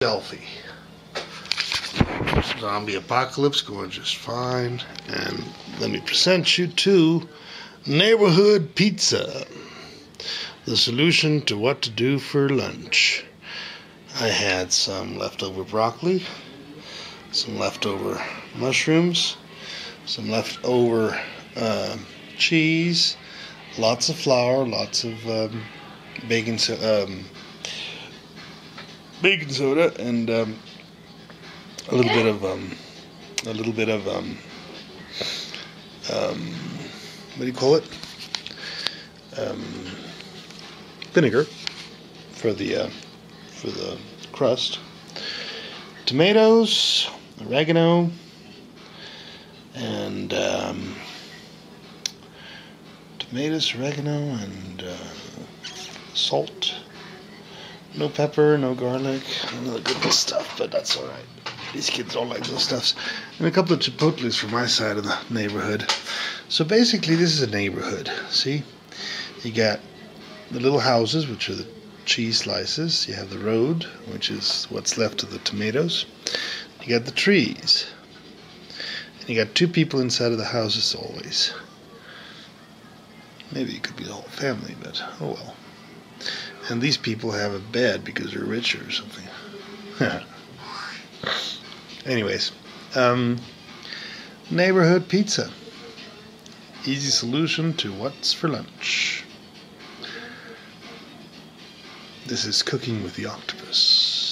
healthy. Zombie apocalypse going just fine. And let me present you to Neighborhood Pizza, the solution to what to do for lunch. I had some leftover broccoli, some leftover mushrooms, some leftover cheese, lots of flour, lots of baking soda, and a little bit of what do you call it? Vinegar for the crust. Tomatoes, oregano, and salt. No pepper, no garlic, none of the good stuff, but that's alright. These kids don't like those stuffs. And a couple of chipotles from my side of the neighborhood. So basically this is a neighborhood. See? You got the little houses, which are the cheese slices. You have the road, which is what's left of the tomatoes. You got the trees. And you got two people inside of the houses always. Maybe it could be the whole family, but oh well. And these people have a bed because they're richer or something. Anyways, Neighborhood Pizza. Easy solution to what's for lunch. This is Cooking with the Octopus.